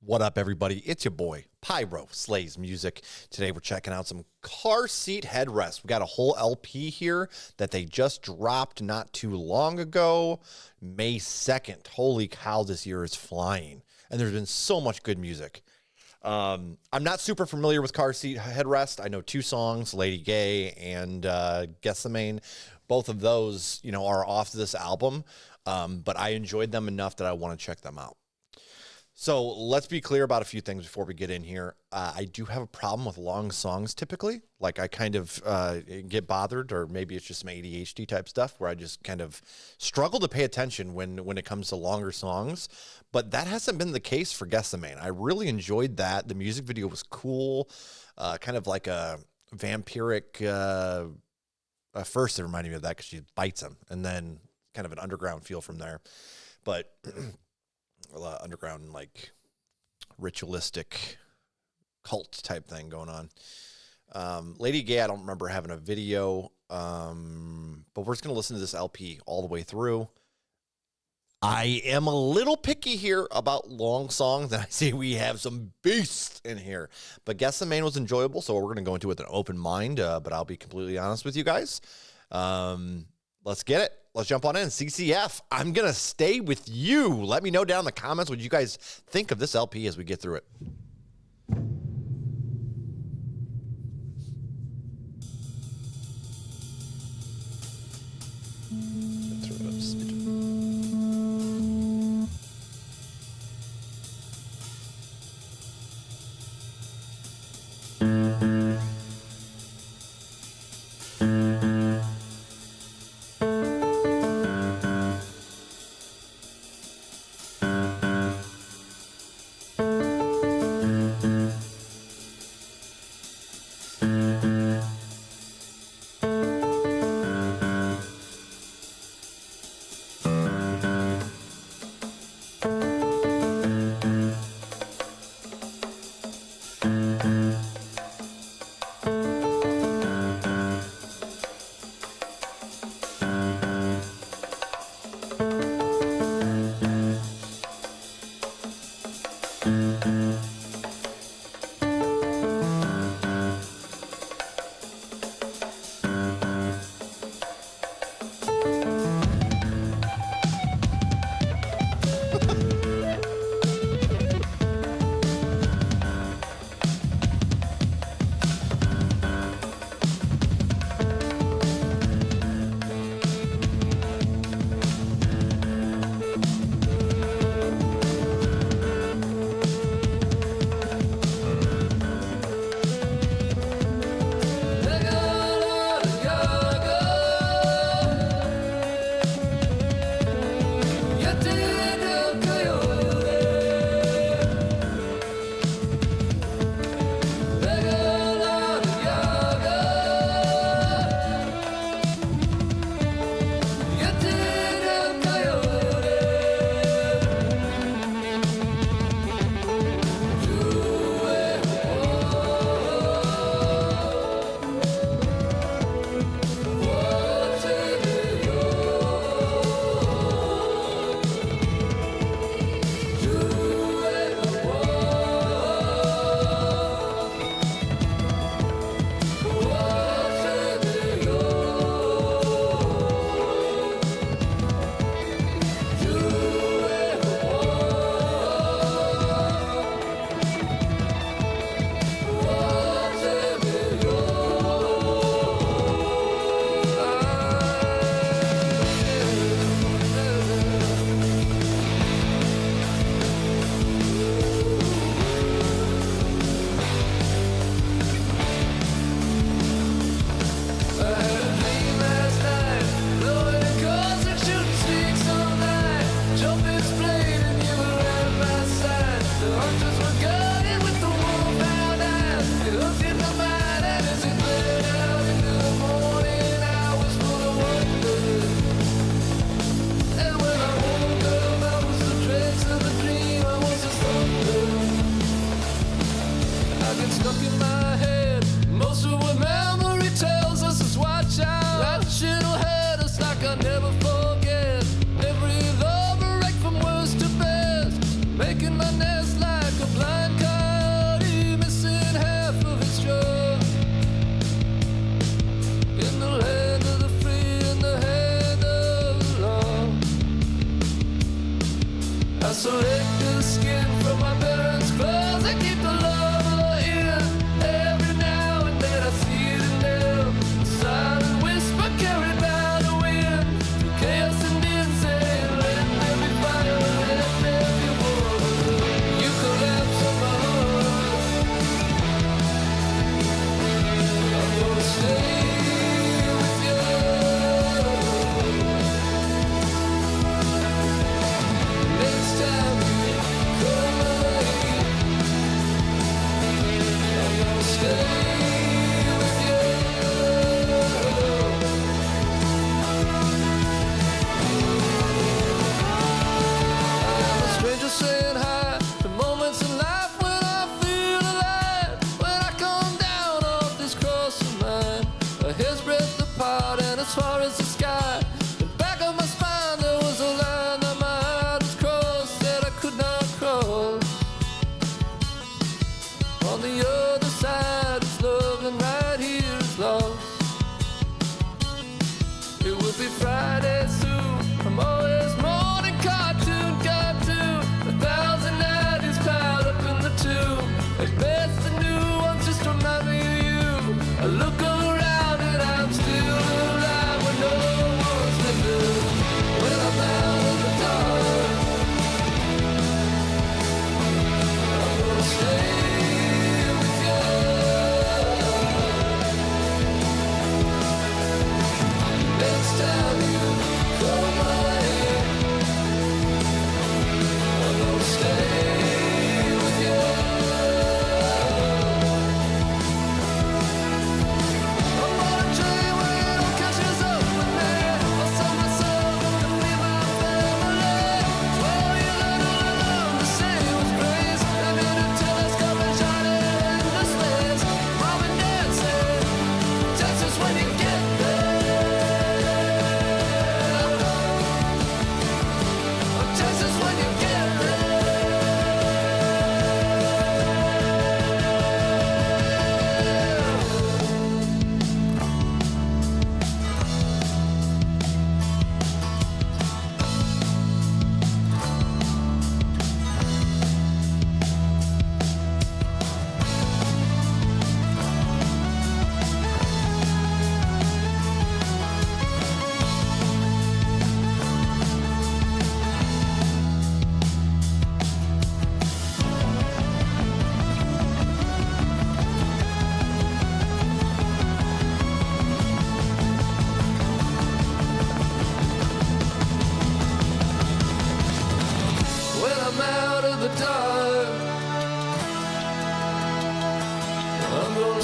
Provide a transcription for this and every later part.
What up, everybody? It's your boy, Pyro Slays Music. Today we're checking out some Car Seat Headrest. We got a whole LP here that they just dropped not too long ago, May 2nd. Holy cow, this year is flying. And there's been so much good music. I'm not super familiar with Car Seat Headrest. I know two songs, Lady Gay and Guess the Main. Both of those, are off this album, but I enjoyed them enough that I want to check them out. So let's be clear about a few things before we get in here. I do have a problem with long songs typically. Like I kind of get bothered, or maybe it's just some ADHD type stuff where I just kind of struggle to pay attention when it comes to longer songs. But that hasn't been the case for Guess the Main. I really enjoyed that. The music video was cool, kind of like a vampiric. First, it reminded me of that because she bites him, and then kind of an underground feel from there. But underground, like ritualistic cult type thing going on. Lady Gay, I don't remember having a video, but we're just going to listen to this LP all the way through. I am a little picky here about long songs, and I see we have some beasts in here. But Guess the Main was enjoyable, so we're going to go into it with an open mind, but I'll be completely honest with you guys. Let's get it. Let's jump on in. CCF, I'm going to stay with you. Let me know down in the comments what you guys think of this LP as we get through it.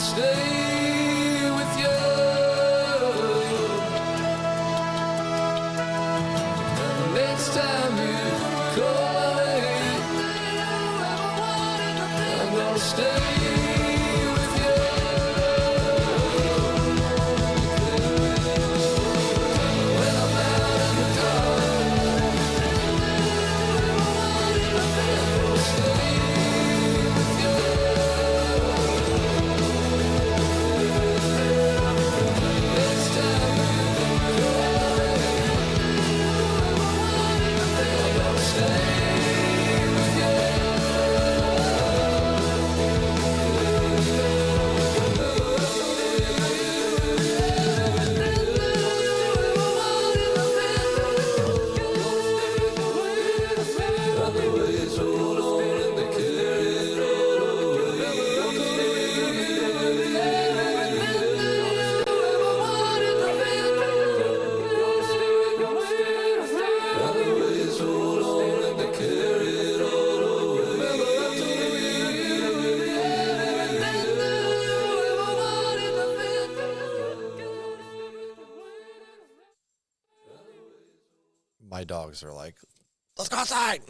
stay with you. And the next time you call me, I'm gonna stay with you. When I'm out in the dark, I'm gonna stay with you. Next time you call me, I'm gonna stay with you. Otherwise, hold on and they carry it Otherwise, hold on and they carry it all My dogs are like, let's go outside.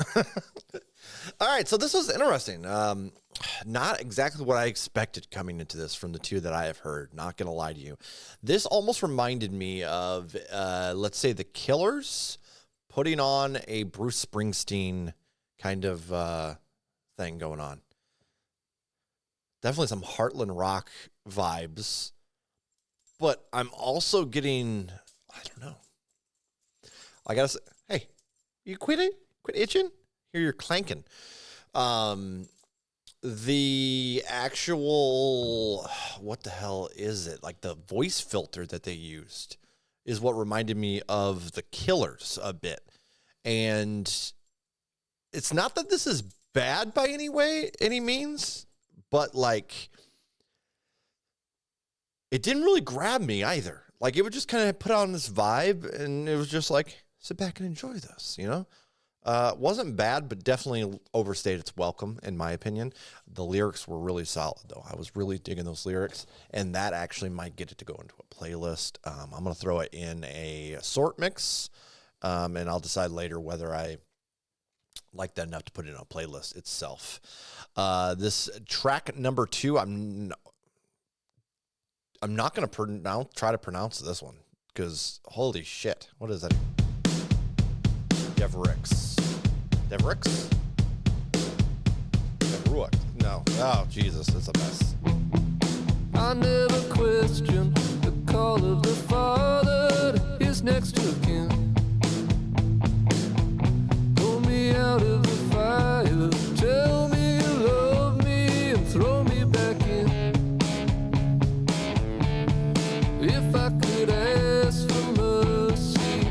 All right, so this was interesting. Not exactly what I expected coming into this from the two that I have heard, not going to lie to you. This almost reminded me of, let's say, the Killers putting on a Bruce Springsteen kind of thing going on. Definitely some Heartland rock vibes, but I'm also getting, I don't know. I gotta say, hey, you quit itching? Here you're clanking. The actual, what the hell is it? Like the voice filter that they used is what reminded me of the Killers a bit. And it's not that this is bad by any means, but like, it didn't really grab me either. Like it would just kind of put on this vibe and it was just like, sit back and enjoy this, you know? Wasn't bad, but definitely overstayed its welcome, in my opinion. The lyrics were really solid, though. I was really digging those lyrics, and that actually might get it to go into a playlist. I'm going to throw it in a sort mix, and I'll decide later whether I like that enough to put it in a playlist itself. This track number 2, I'm not going to try to pronounce this one, because holy shit, what is it? Devrix. No. Oh, Jesus, it's a mess. I never questioned the call of the Father to his next of kin. Pull me out of the fire, tell me you love me, and throw me back in. If I could ask for mercy,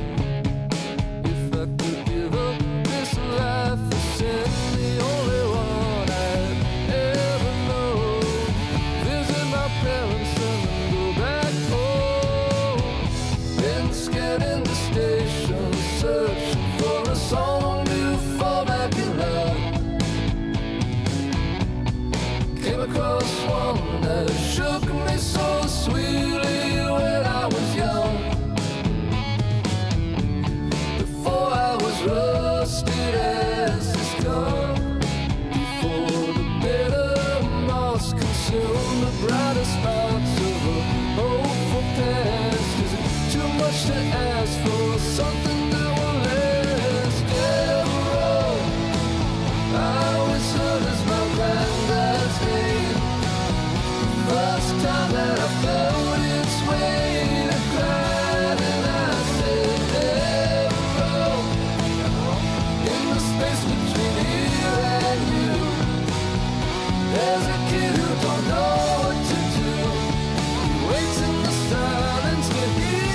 if I could give up this life for sin, the only one I'd ever know. Visit my parents and then go back home. Been scared in the station, searching for a song to fall back in love. Came across one that shook me so sweetly when I was young. Before I was rusted as this gun, before the bitter moss consumed the brighter spots of a hopeful past. Is it too much to ask for something that will last? Devereaux, I was heard as my granddad's name. First time that I felt its weight, I cried and I said, Devereaux, in the space between here and you, there's a kid who don't know what to do. He waits in the silence to hear.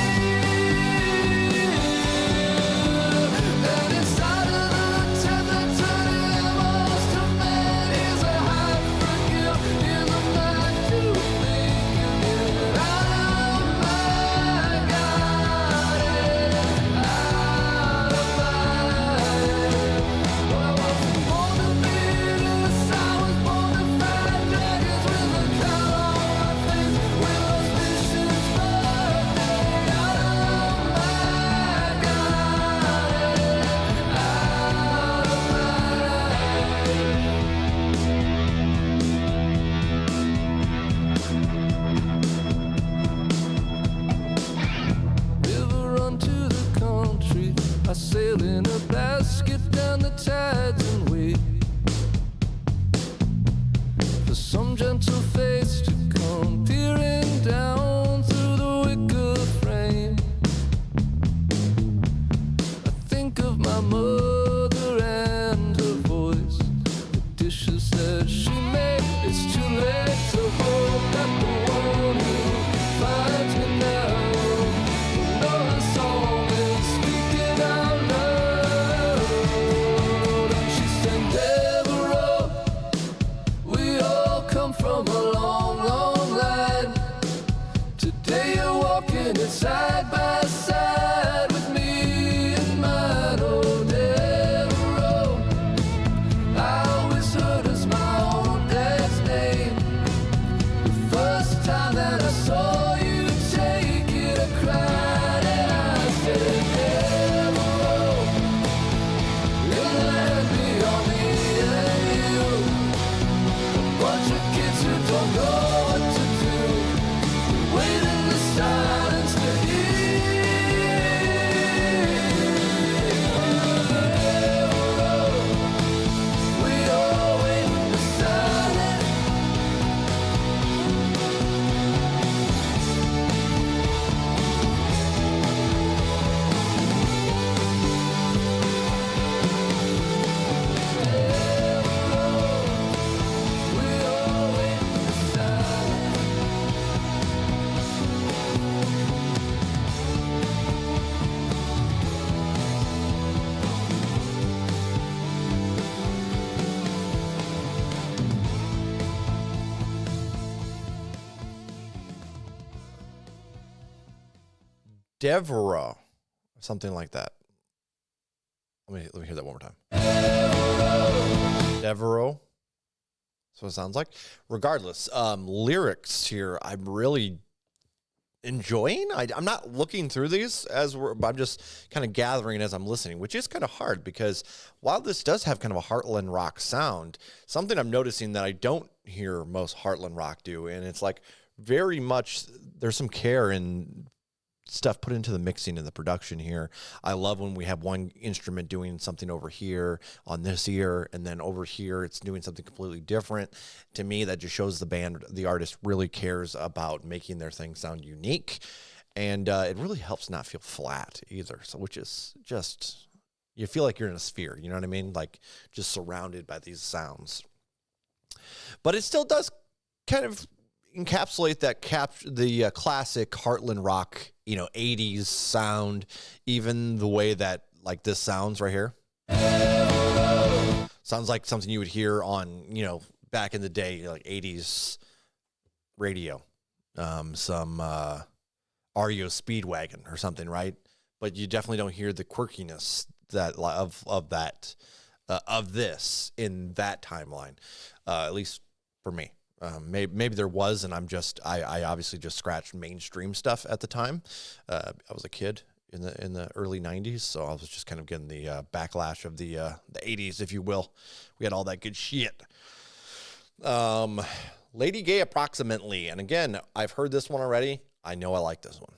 And inside of the tent that turned him almost to man, he's a high for guilt in the night to think you get out of my garden, out of my head. Well, I wasn't born to be this, I was born to fight dragons with a for some gentle face to come peering down through the wicker frame. I think of my mother and her voice, the dishes that she made. It's too late to hope that the one who finds me now will know the song is speaking out loud. And she said, Deborah, we all come from a long, long line. Today you're walking it side by side with me and mine. Oh, Deborah, I always heard as my own dad's name. The first time that I saw you take it, I cried and I said, Deborah, in the land beyond me and you, a bunch of kids who don't know what to do, wait in the silence to hear. Deborah, we all wait in the silence. Deborah, something like that. Let me hear that one more time. Deborah. That's what it sounds like. Regardless, lyrics here, I'm really enjoying. I'm not looking through these I'm just kind of gathering as I'm listening, which is kind of hard because while this does have kind of a Heartland rock sound, something I'm noticing that I don't hear most Heartland rock do, and it's like very much there's some care in stuff put into the mixing and the production here. I love when we have one instrument doing something over here on this ear, and then over here it's doing something completely different. To me, that just shows the artist really cares about making their thing sound unique, and it really helps not feel flat either. So, which is just, you feel like you're in a sphere, you know what I mean? Like just surrounded by these sounds. But it still does kind of encapsulate that the classic Heartland rock, 80s sound, even the way that like this sounds right here. Sounds like something you would hear on, back in the day, like 80s radio. Some REO Speedwagon or something, right? But you definitely don't hear the quirkiness that of this in that timeline, at least for me. Maybe there was, and I obviously just scratched mainstream stuff at the time. I was a kid in the early 90s, so I was just kind of getting the backlash of the 80s, if you will. We had all that good shit. Lady Gay Approximately, and again, I've heard this one already. I know I like this one,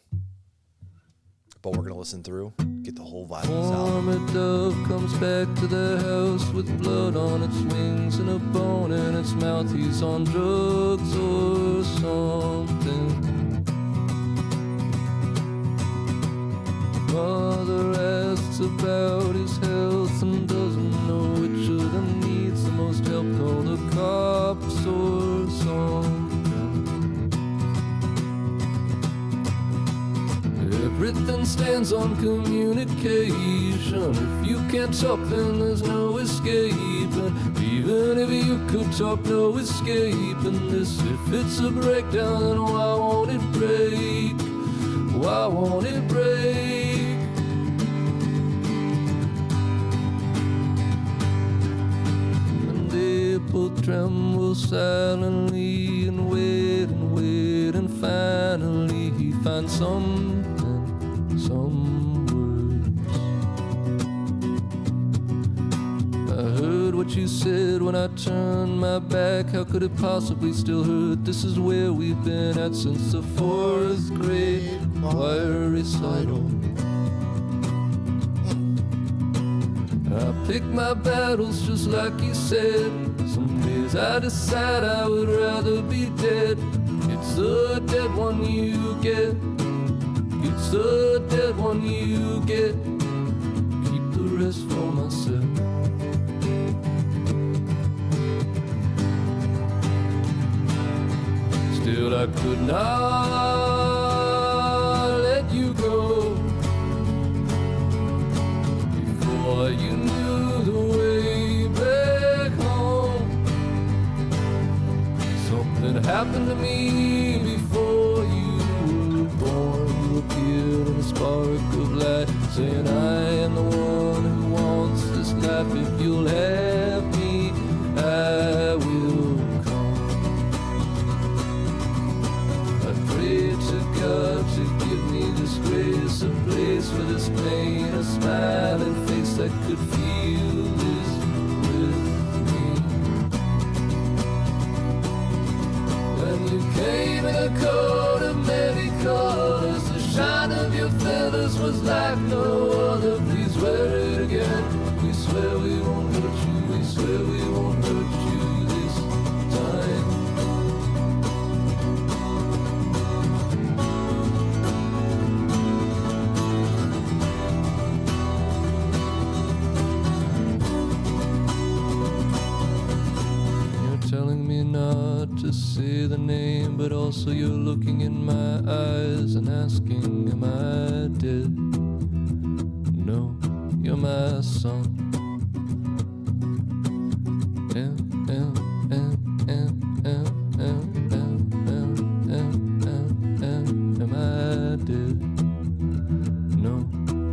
but we're gonna listen through, get the whole vibe of this album. Former dove comes back to the house with blood on its wings and a bone in its mouth. He's on drugs or something. Mother asks about his health and doesn't know which of them needs the most help. Call the cops or something. Everything stands on communication. If you can't talk, then there's no escaping. Even if you could talk, no escaping this. If it's a breakdown, then why won't it break? Why won't it break? And April trembles silently and wait, and finally he finds some words. I heard what you said when I turned my back. How could it possibly still hurt? This is where we've been at since the 4th grade choir recital. I pick my battles just like you said. Some days I decide I would rather be dead. It's the dead one you get. It's the dead one you get. Keep the rest for myself. Still I could not let you go before you knew the way back home. Something happened to me before you were born. You appeared in a spark of light, saying I am the one who wants this life. If you'll have me, I will come. I pray to God to give me this grace, a place for this pain, a smiling face that could feel this with me. When you came in a coat of many colors, the shine of your feathers was like no other. Please wear it again. We swear we won't hurt you. We swear we won't hurt you this time. You're telling me not to say the name, but also you're looking in my eyes and asking, am I dead? No, you're my son. Am I dead? No,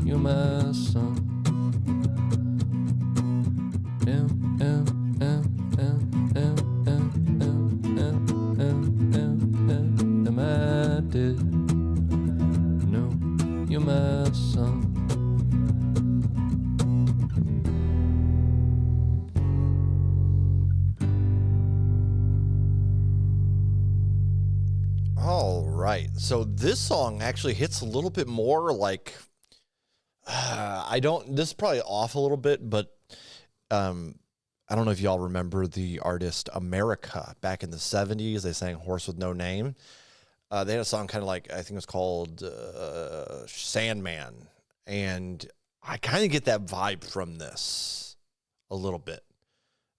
you're my son. Am I dead? No, you're my son. All right. So this song actually hits a little bit more like, this is probably off a little bit, but I don't know if y'all remember the artist America back in the 70s. They sang Horse with No Name. They had a song kind of like, I think it was called Sandman. And I kind of get that vibe from this a little bit.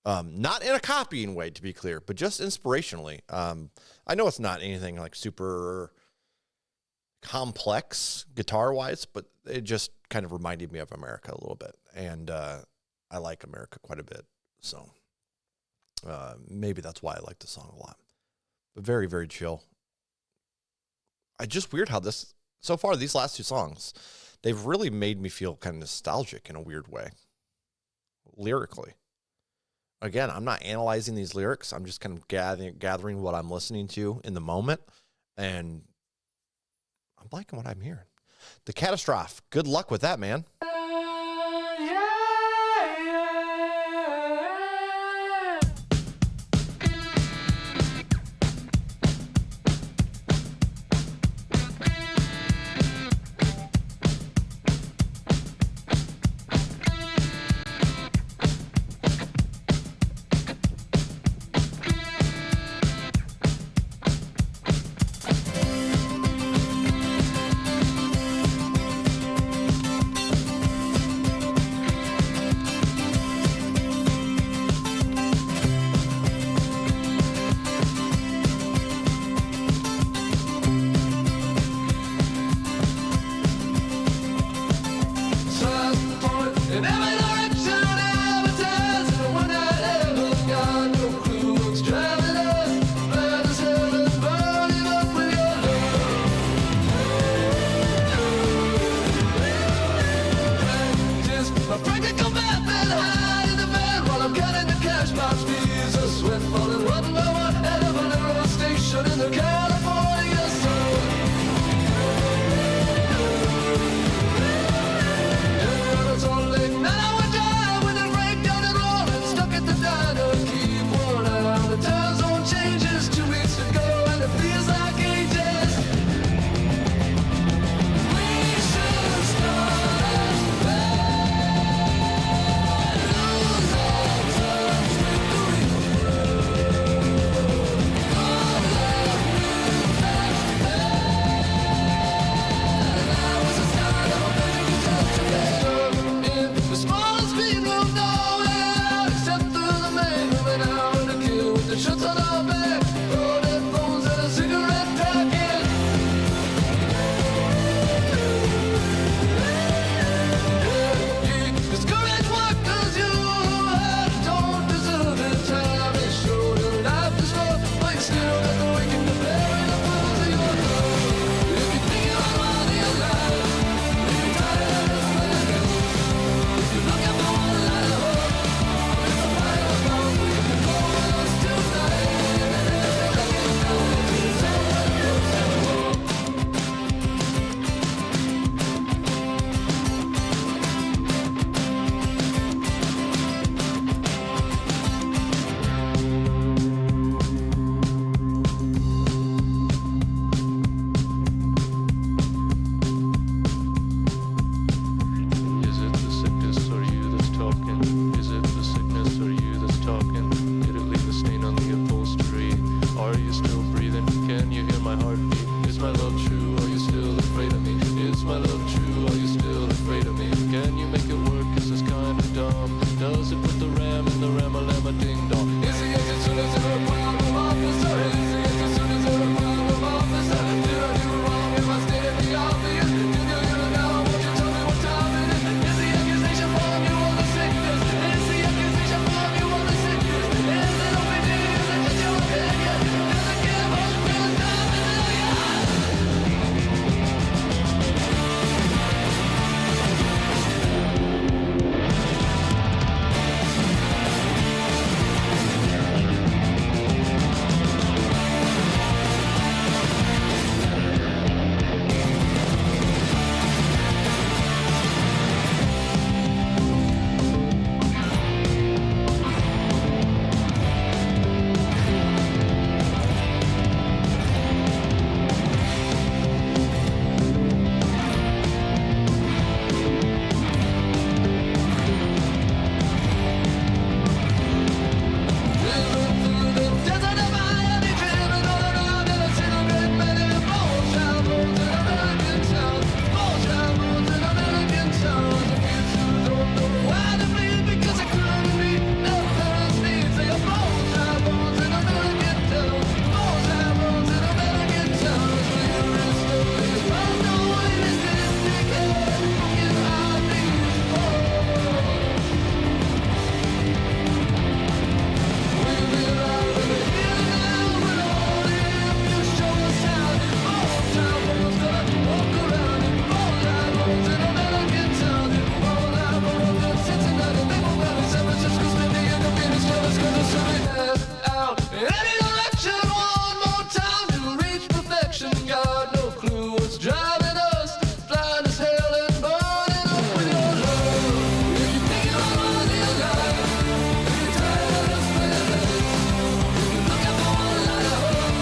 Not in a copying way, to be clear, but just inspirationally. I know it's not anything like super complex guitar-wise, but it just kind of reminded me of America a little bit. And I like America quite a bit. So maybe that's why I like the song a lot. But very, very chill. I just weird how so far, these last two songs, they've really made me feel kind of nostalgic in a weird way, lyrically. Again, I'm not analyzing these lyrics. I'm just kind of gathering what I'm listening to in the moment. And I'm liking what I'm hearing. The Catastrophe. Good luck with that, man. Shirts on our back, rolled headphones and a cigarette packet. Discourage what does you don't deserve it. Time is short and life is rough, but you still got the wicked to bear in the palms of your hand. If you think you are worthy of life, if you're tired of splitting, if you're looking for one light of hope, it's a fire above. We can go with us tonight, and if you're looking down, it's someone else at home. Is it the sickness or you that's talking? Is it the sickness or you that's talking? Did it leave a stain on the upholstery? Are you still breathing? Can you hear my heartbeat? Is my love true? Are you still afraid of me? Is my love true? Are you still afraid of me? Can you make it work? Is this kind of dumb? Does it put the ram in the ram-a-lam-a ding-dong? Is he as soon as you're a problem officer? Is he as soon as you're a problem officer? Did I do wrong if I stated the obvious? Did you hear it now? Won't you tell me what time it is? Is the accusation from you or the sickness? Is the accusation from you or the sickness? Is it OPD? Is it just your opinion? Does it give up? Does it stop? Is it all yours? Driven through the desert of Miami, driven all around in a cigarette melon. Moonshine roads in American towns, moonshine roads in American towns. The kids who don't know why they bleed because they couldn't meet their parents' needs. They are moonshine roads in American towns, moonshine roads in American towns. Will you restore these miles? No one is this dickhead broken heart these bones. We'll be alive in the here and now, but only if you show us how. Moonshine roads that walk around in moonshine roads in American towns, in moonshine roads in Cincinnati, Maple Valley, San Francisco, Smithy, and the Phoenix, Dallas, gonna send me head out in any direction one more time to reach perfection. Got no clue what's driving us, blind as hell and burning up with your love. If you think you are worthy of life, if you're tired of splitting, if you're looking for one light of hope,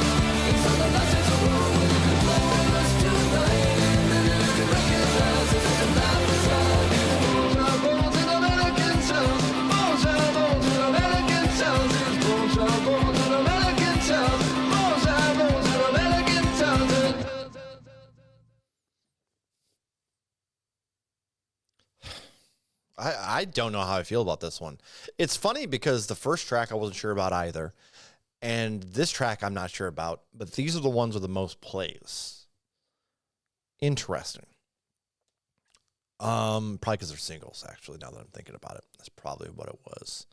it's on the license of road where you can go with us tonight. And if you recognize this is a life beside you, moonshine bones in American towns, moonshine bones in American towns, these moonshine bones in American towns, moonshine bones in American towns. I don't know how I feel about this one. It's funny because the first track I wasn't sure about either. And this track I'm not sure about, but these are the ones with the most plays. Interesting. Probably because they're singles, actually, now that I'm thinking about it. That's probably what it was.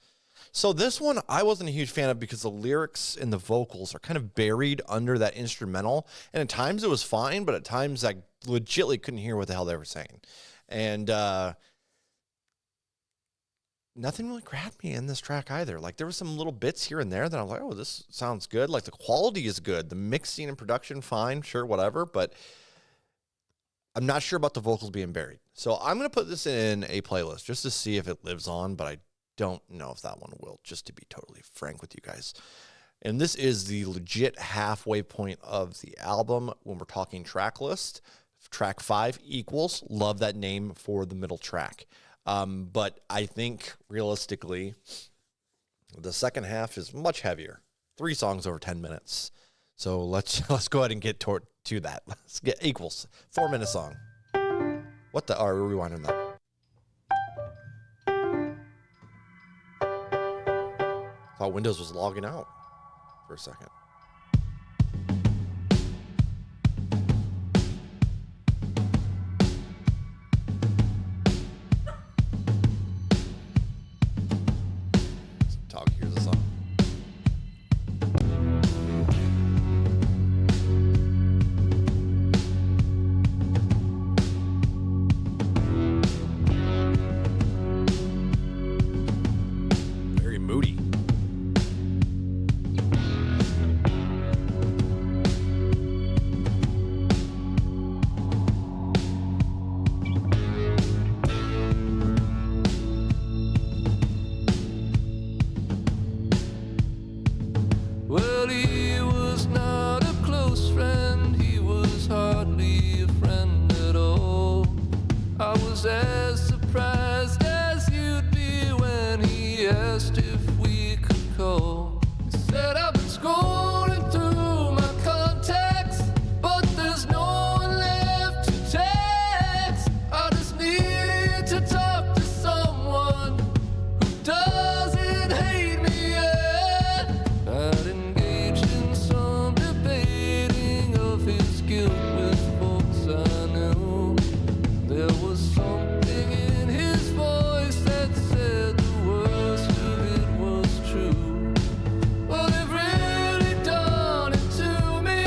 So this one I wasn't a huge fan of because the lyrics and the vocals are kind of buried under that instrumental. And at times it was fine, but at times I legitimately couldn't hear what the hell they were saying. And nothing really grabbed me in this track either. Like there were some little bits here and there that I'm like, oh, this sounds good. Like the quality is good. The mixing and production, fine, sure, whatever. But I'm not sure about the vocals being buried. So I'm going to put this in a playlist just to see if it lives on, but I don't know if that one will, just to be totally frank with you guys. And this is the legit halfway point of the album when we're talking track list. Track 5 equals. Love that name for the middle track. But I think realistically, the second half is much heavier. 3 songs over 10 minutes. So let's go ahead and get to that. Let's get equals. 4-minute song. What the? Are we rewinding that? Thought Windows was logging out. for a second. Talk, here's the song. Very moody. Well, he was not a close friend, he was hardly a friend at all. I was as surprised as you'd be when he asked if we could call. He said, I've been scrolling through my contacts, but there's no one left to text. I just need to talk to someone who doesn't hate me yet. I'd engaged in some debating of his guilt with folks I knew. There was something in his voice that said the worst of it was true. Well, they've really done it to me.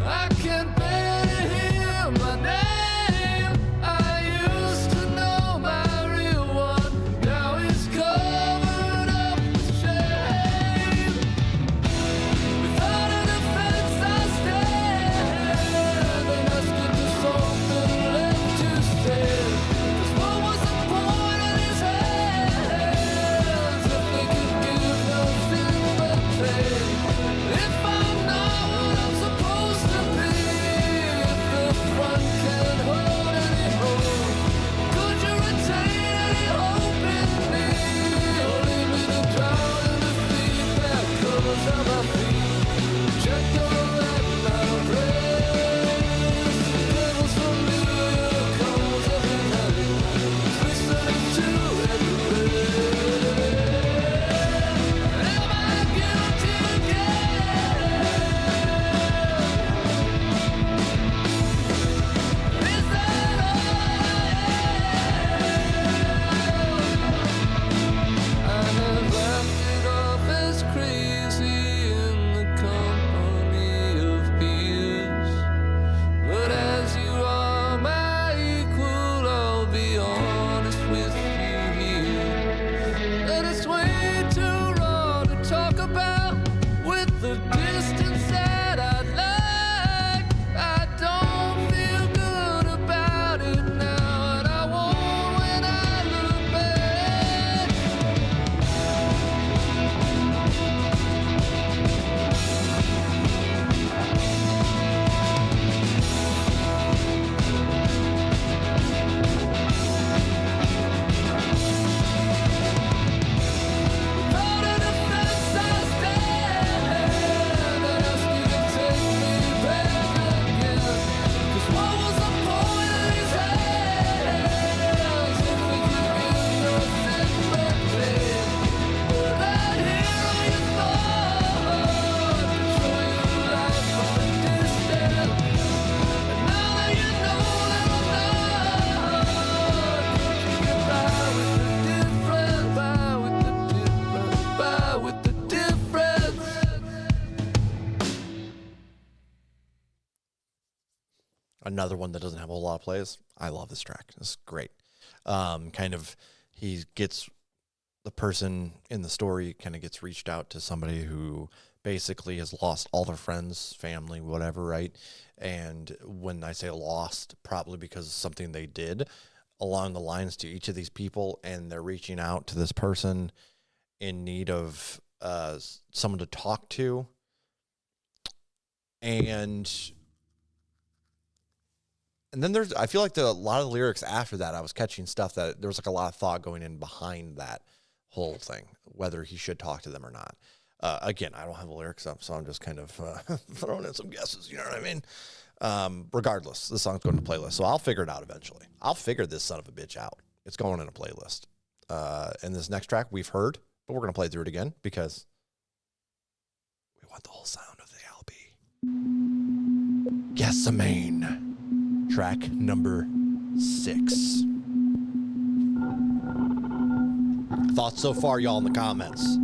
I can't bear to hear my name. I used to know my real one. Now he's covered up with shame. Without a defense, I stand and ask if there's something left to say. 'Cause what was the point in his hands if they could give nothing but pain? If I'm not what I'm supposed to be, if the front can't hold any hope, could you retain any hope in me? Or leave me to drown in the feedback covers on my feet? Check on that now, praise. Devil's familiar comes every night, listening to every prayer. Am I guilty again? Is that all I have laughed it off as crazy in the company of peers. But as you are my equal, I'll be honest with you here. And it's way too raw to talk about with the distance that I'd like. I don't feel good about it now, and I won't when I look back. Without a defense, I stand and ask you to take me back again. 'Cause what was the point in his hands if we could give nothing but pain? Would I hear your thought, control your life from a distance? And now that you know that I'm not, could you get by with the difference? By with the difference, by with the difference. Another one that doesn't have a whole lot of plays. I love this track. It's great. Kind of, he gets the person in the story kind of gets reached out to somebody who basically has lost all their friends, family, whatever, right? And when I say lost, probably because of something they did along the lines to each of these people, and they're reaching out to this person in need of someone to talk to. And then there's, I feel like a lot of the lyrics after that, I was catching stuff that there was like a lot of thought going in behind that whole thing, whether he should talk to them or not. Again, I don't have the lyrics up, so I'm just kind of throwing in some guesses. You know what I mean? Regardless, the song's going to playlist, so I'll figure it out eventually. I'll figure this son of a bitch out. It's going in a playlist. And this next track we've heard, but we're going to play through it again because we want the whole Gethsemane, track number 6. Thoughts so far, y'all, in the comments.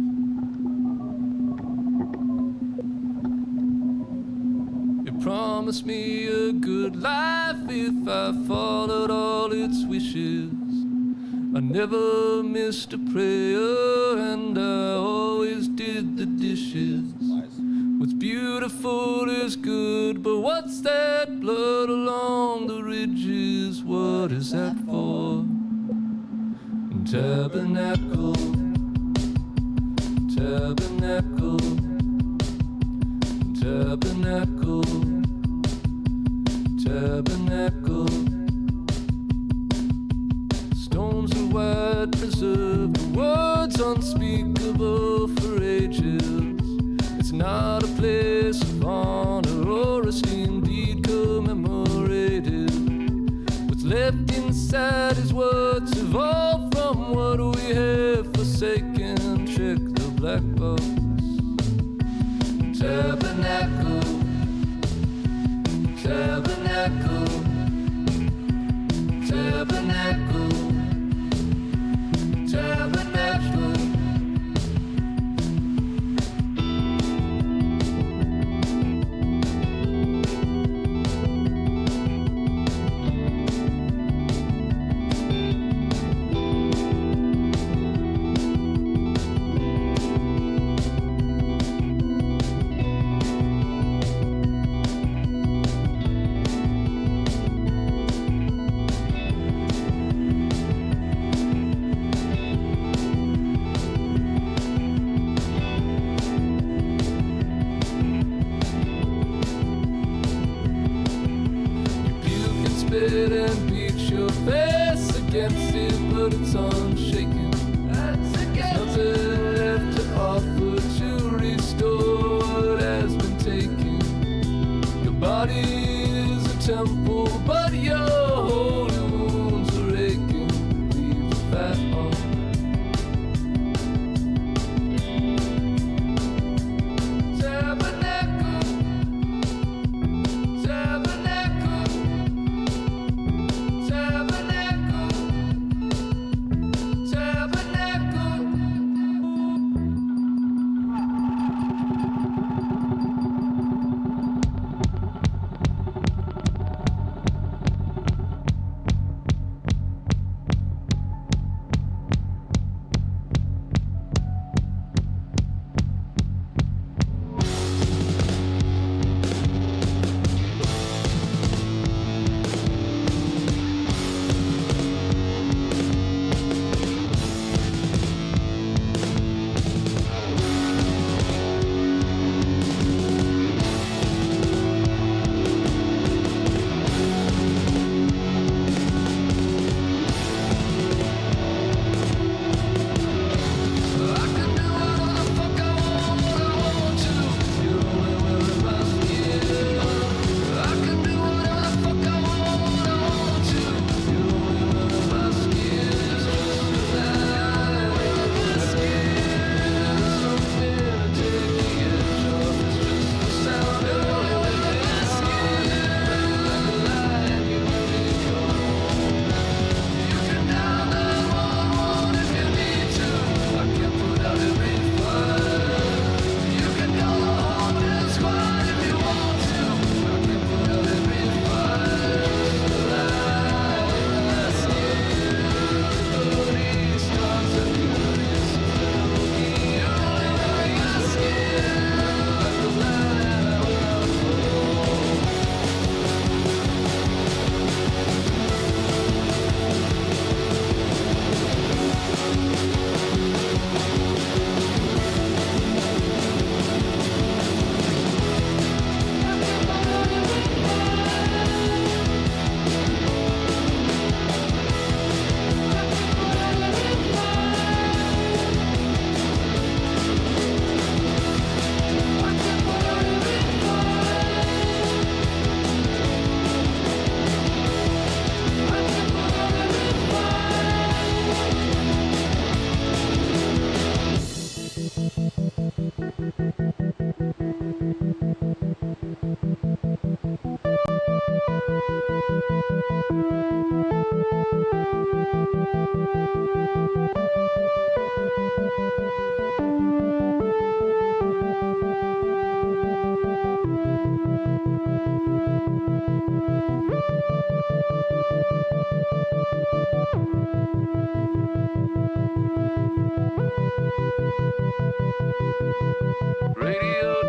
You promised me a good life if I followed all its wishes. I never missed a prayer and I always did the dishes. What's beautiful is good, but what's that blood along the ridges? What is that for? Tabernacle, tabernacle, tabernacle, tabernacle. Stones are white, preserved, the words unspeakable for ages. It's not a place of honor or esteem, deed commemorated. What's left inside is what's evolved from what we have forsaken. Check the black box. Tabernacle, tabernacle, tabernacle, tabernacle. Spit and beat your face against it, but it's unshaken. There's nothing left to offer to restore what has been taken. Your body is a temple, but your holy wounds are aching. Leave the fat on. Tabernacle, tabernacle, tabernacle, tabernacle.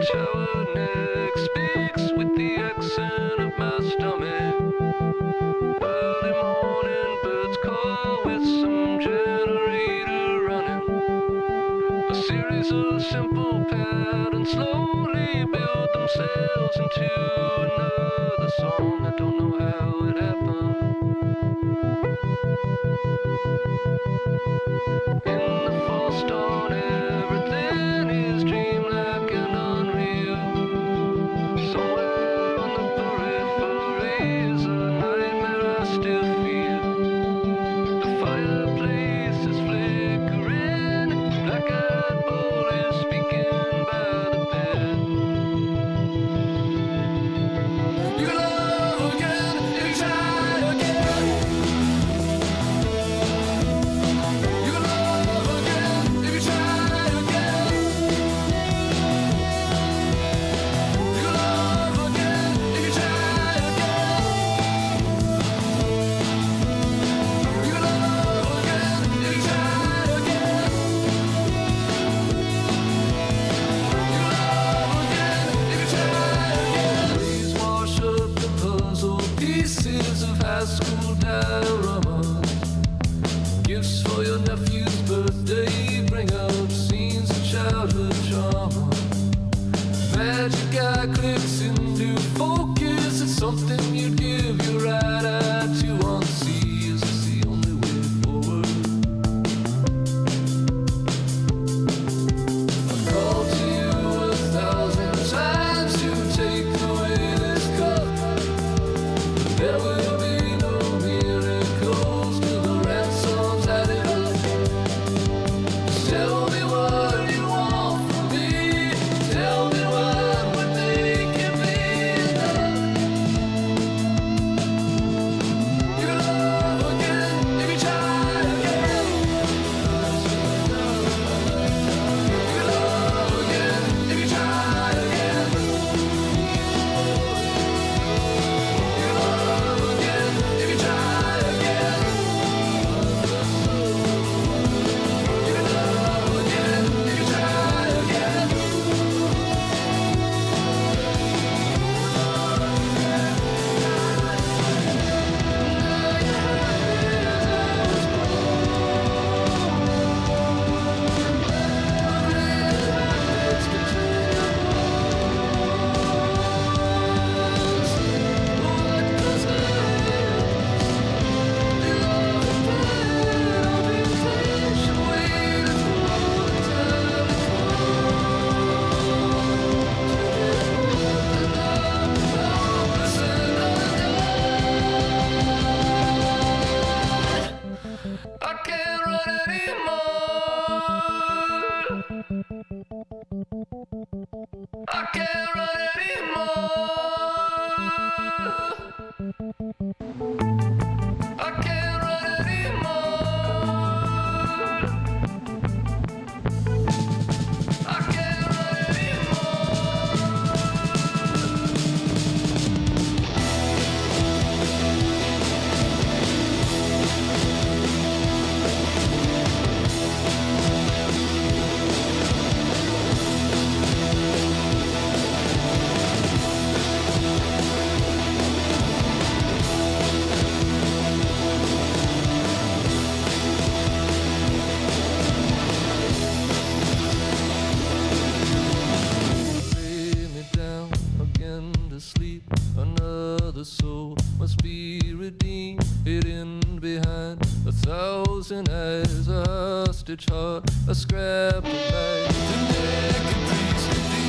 tower neck speaks with the accent of my stomach. Early morning birds call with some generator running. A series of simple patterns slowly build themselves into another song. I don't know how it happened. In the false dawn, everything is dreamlike and unreal. Somewhere on the periphery is a nightmare I still feel. The fireplace is flickering, black-eyed bowl is speaking by the bed. You can love again if you try again. You can love again if you try again. You can love again if you try again. You can love again if you try again. You can love again if you try again. Please wash up the puzzle pieces of high school dioramas. Gifts for your nephew's birthday bring out scenes of childhood trauma. Magic eye clicks into focus. It's something you'd give your right eye to unsee. Is this the only way forward? I've called to you 1,000 times to take away this cup. There will be no miracles till the ransom's added up. Just tell me what you want from me. Tell me what would make it be enough. You can love again if you try again. You can love again if you try again. You can love again if you try again. You can love again if you try again. I can't run anymore. I can't run anymore. I can't run anymore. I can't run lay me down again to sleep. Another soul must be redeemed, hidden behind 1,000 eyes. A hostage heart, a scrap of light. The naked priest, the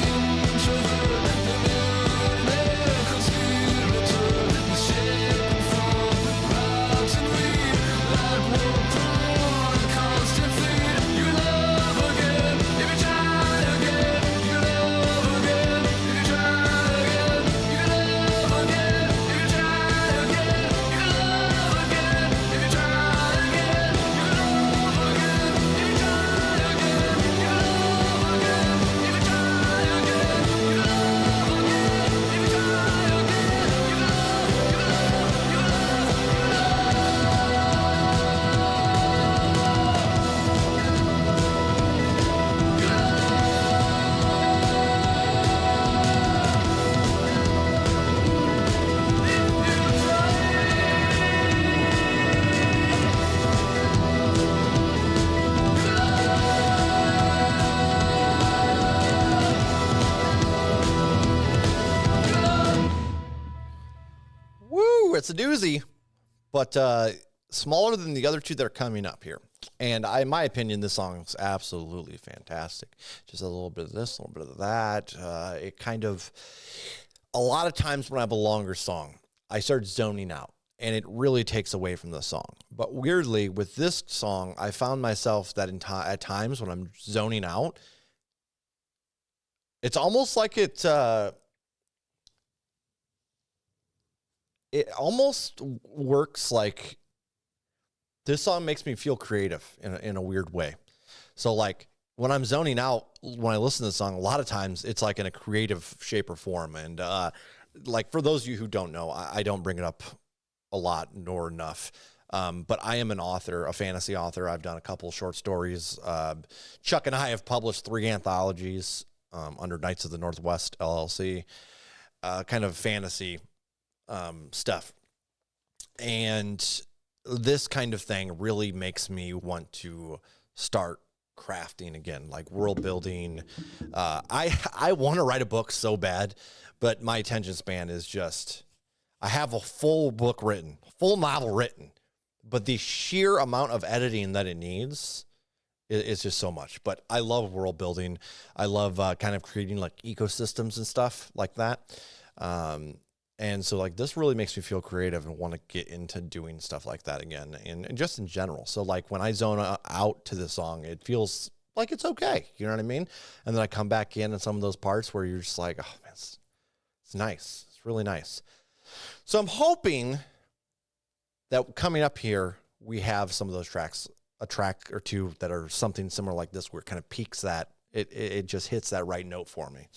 introvert, the millionaire conspirator, the shaken from rocks and weed, like war prone and constant fear. You love again if you try again. You love again if you try again. You love again if you try again. You love again if you try again. You love again if you try again. You love again if you try again. It's a doozy, but smaller than the other two that are coming up here. And in my opinion, this song's absolutely fantastic. Just a little bit of this, a little bit of that. It kind of, a lot of times when I have a longer song, I start zoning out, and it really takes away from the song. But weirdly, with this song, I found myself that at times when I'm zoning out, it's almost like it almost works like this song makes me feel creative in a weird way. So like when I'm zoning out, when I listen to the song, a lot of times it's like in a creative shape or form. And like for those of you who don't know, I don't bring it up a lot nor enough. But I am an author, a fantasy author. I've done a couple short stories. Chuck and I have published 3 anthologies under Knights of the Northwest LLC, kind of fantasy stuff. And this kind of thing really makes me want to start crafting again, like world building. I want to write a book so bad, but my attention span is just, I have a full book written, full novel written, but the sheer amount of editing that it needs is just so much. But I love world building. I love kind of creating like ecosystems and stuff like that. And so like this really makes me feel creative and want to get into doing stuff like that again, and just in general. So like when I zone out to this song, it feels like it's okay. You know what I mean? And then I come back in some of those parts where you're just like, oh man, it's nice. It's really nice. So I'm hoping that coming up here, we have some of those tracks, a track or two that are something similar like this, where it kind of peaks that, it just hits that right note for me.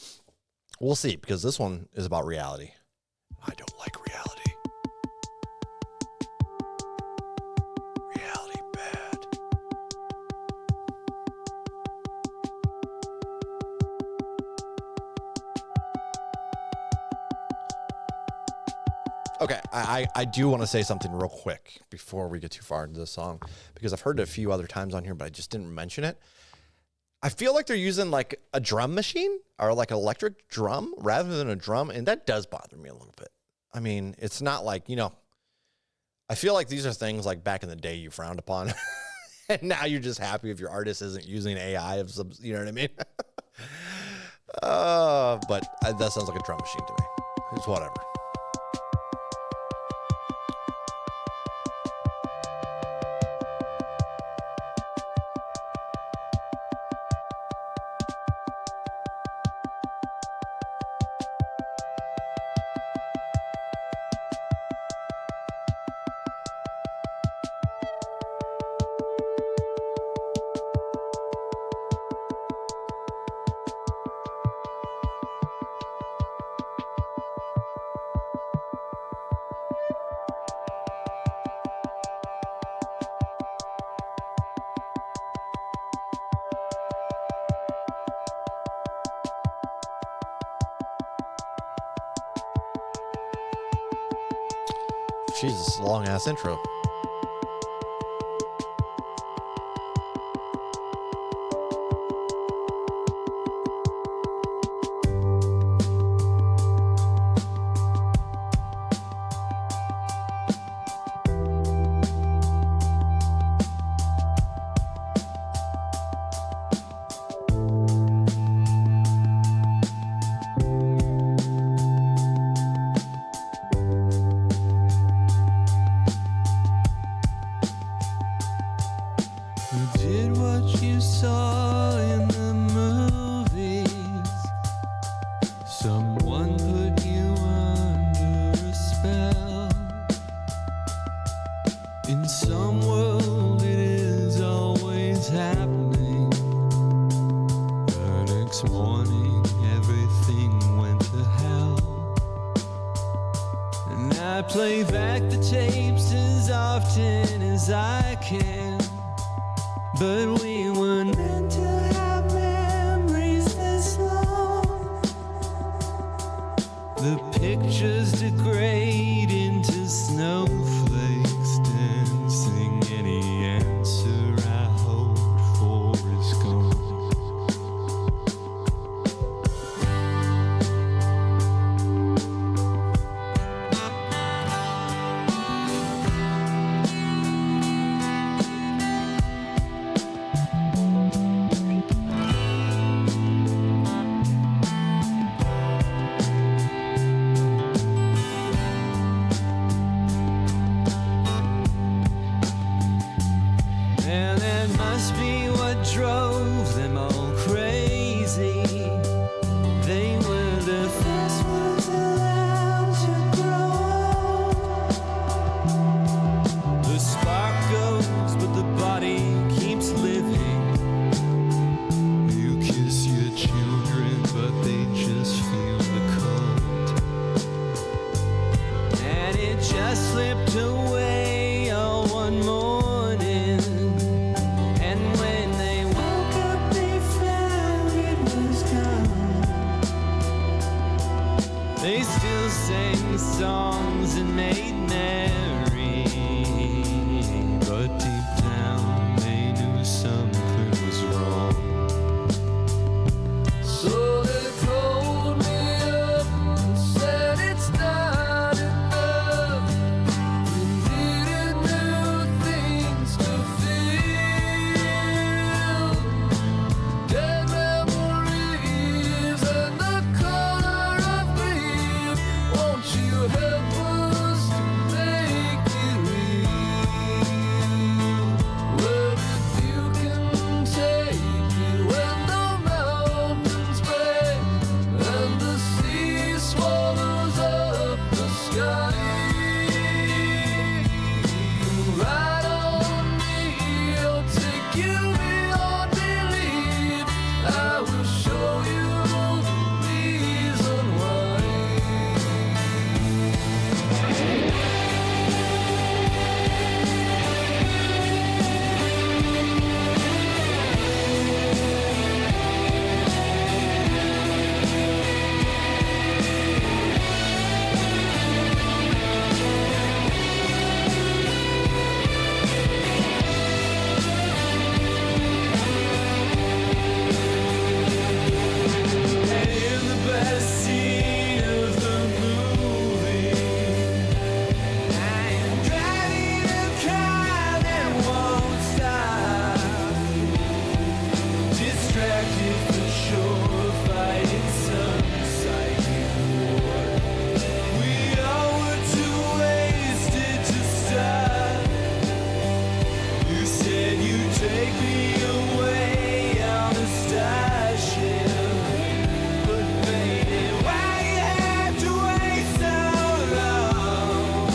We'll see, because this one is about reality. I don't like reality. Reality bad. Okay, I do want to say something real quick before we get too far into the song, because I've heard it a few other times on here, but I just didn't mention it. I feel like they're using like a drum machine or like an electric drum rather than a drum, and that does bother me a little bit. I mean, it's not like, you know, I feel like these are things like back in the day you frowned upon, and now you're just happy if your artist isn't using AI of some, you know what I mean? But that sounds like a drum machine to me. It's whatever. Jesus, long ass intro. They still sang songs and made merry, but deep down they knew something was wrong. So they called me up and said it's not enough. We needed new things to feel. Dead memories and the color of grief. Won't you help us to make it real? Well, if you can take it when the mountains break and the sea swallows up the sky, ride on me, I'll take you beyond belief. I will show you the reason why. In the best scene of the movie, I am driving a car that won't stop, distracted for sure, fighting some psychic war. We all were too wasted to stop. You said you'd take me away on a starship. But baby, why you have to wait so long?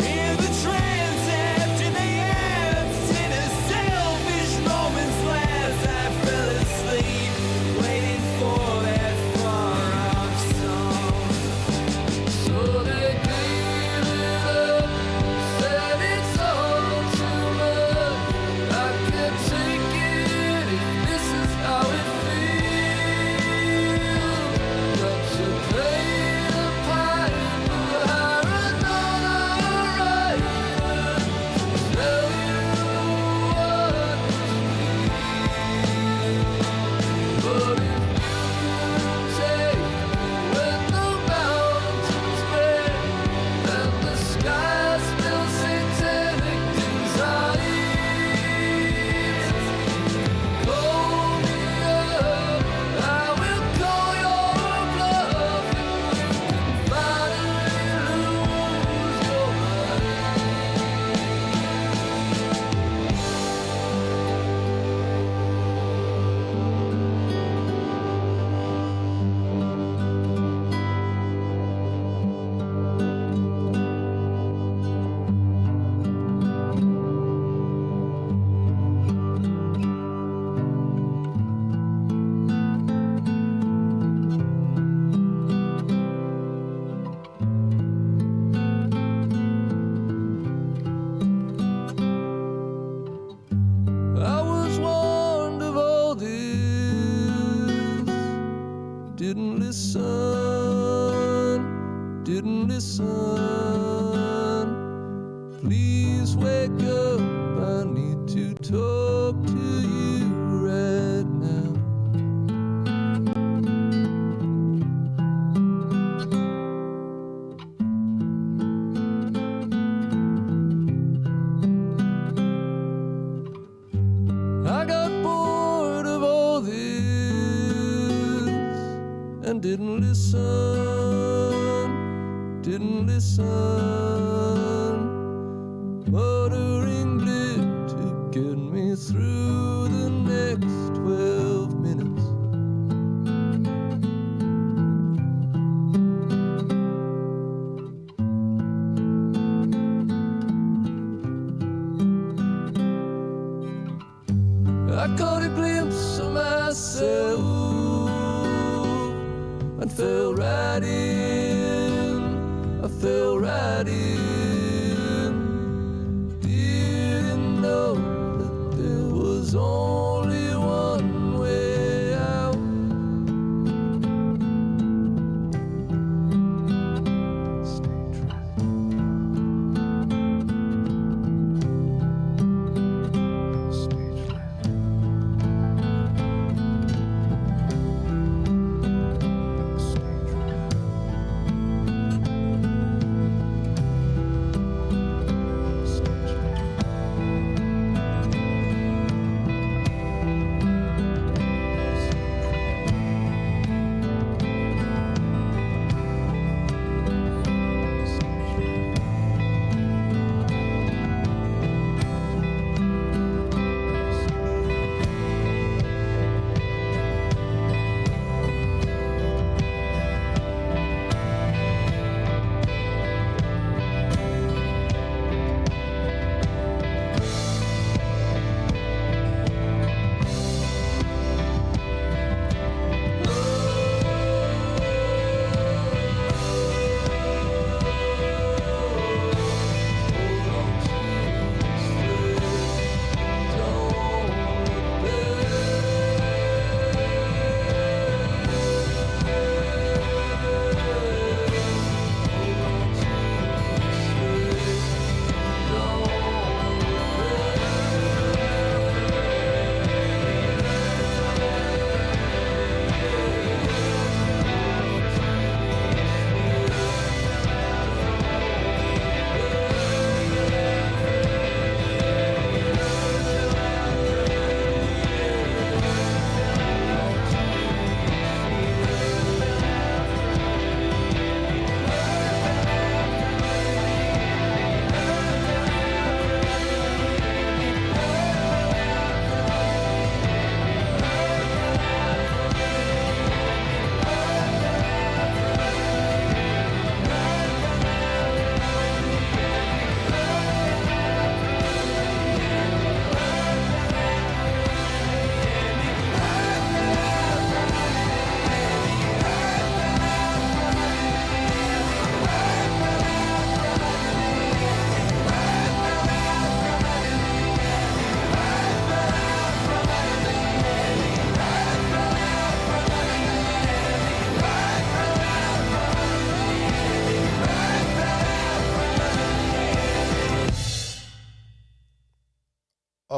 In the transept, in the apps, in a selfish moment's lapse, I fell asleep, waiting for that far-off song. So they gave it up, said it's all too much. I can't take it if this is how it feels. Got to pay the piper, hire another rider to tell you what it's But if you can take when the mountains break and the sky spills satanic designs, call me up, I will call your bluff, and you can finally lose your I was warned of all this, didn't listen, didn't listen. Please wake up, I need to talk to you right now. I got bored of all this and didn't listen, didn't listen. Muttering lit to get me through the next 12 minutes. I caught a glimpse of myself and fell right in. I fell right in. Didn't know that there was only one way out.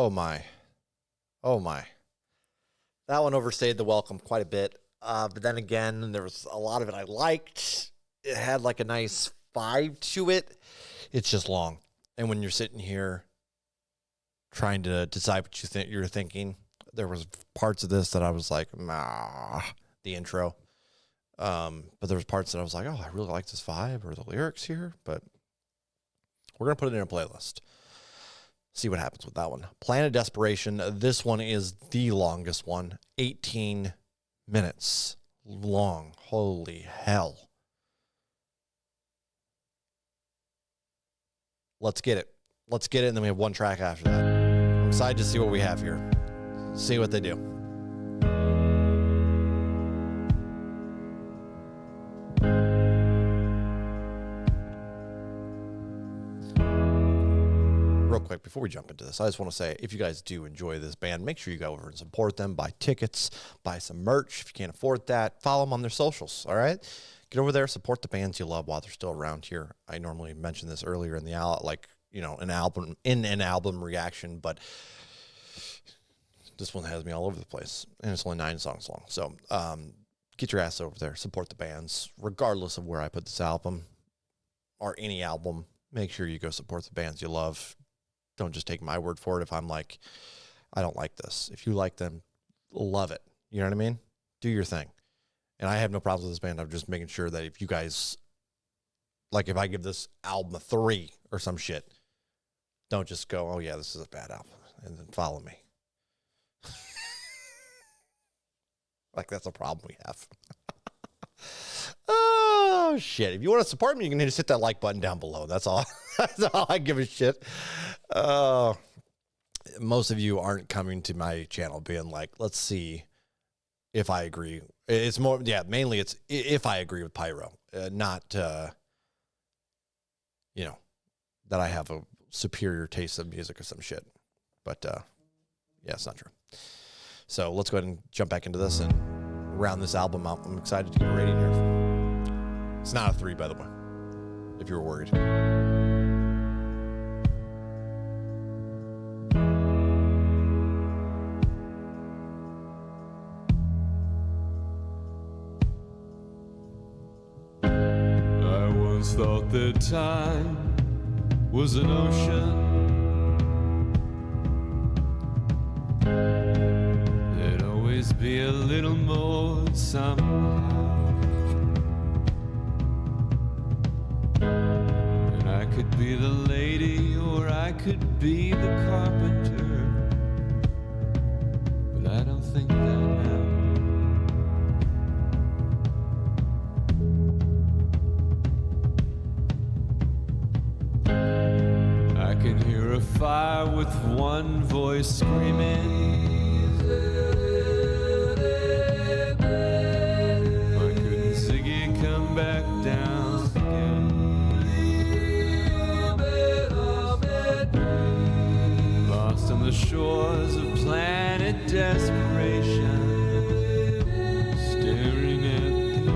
Oh my. That one overstayed the welcome quite a bit. But then again, there was a lot of it I liked. It had like a nice vibe to it. It's just long. And when you're sitting here trying to decide what you're thinking, there was parts of this that I was like, nah, the intro. But there was parts that I was like, oh, I really like this vibe or the lyrics here. But we're going to put it in a playlist. See what happens with that one. Planet Desperation. This one is the longest one. 18 minutes long. Holy hell. Let's get it. And then we have one track after that. I'm excited to see what we have here. See what they do. Real quick, before we jump into this, I just want to say, if you guys do enjoy this band, make sure you go over and support them, buy tickets, buy some merch. If you can't afford that, follow them on their socials, all right? Get over there, support the bands you love while they're still around here. I normally mentioned this earlier in the an album reaction, but this one has me all over the place, and it's only 9 songs long. So get your ass over there, support the bands, regardless of where I put this album or any album. Make sure you go support the bands you love. Don't just take my word for it if I'm like, I don't like this. If you like them, love it. You know what I mean? Do your thing. And I have no problems with this band. I'm just making sure that if you guys, like if I give this album a 3 or some shit, don't just go, oh yeah, this is a bad album, and then follow me. Like that's a problem we have. Oh shit. If you want to support me, you can just hit that like button down below. That's all. That's all I give a shit. Most of you aren't coming to my channel being like, let's see if I agree. It's more, mainly it's if I agree with Pyro, not, that I have a superior taste of music or some shit. But, it's not true. So let's go ahead and jump back into this and round this album out. I'm excited to get a rating here. It's not a 3, by the way, if you were worried. I once thought that time was an ocean. There'd always be a little more somehow. And I could be the lady or I could be the carpenter. But I don't think that now. I can hear a fire with one voice screaming. Why couldn't Ziggy come back down again? Lost on the shores of planet desperation, staring at the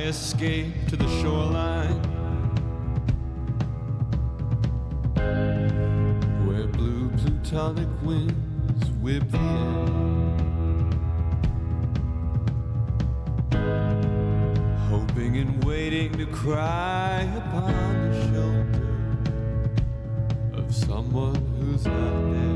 escape to the shoreline, where blue plutonic winds whip the air, hoping and waiting to cry upon the shoulder of someone who's not there.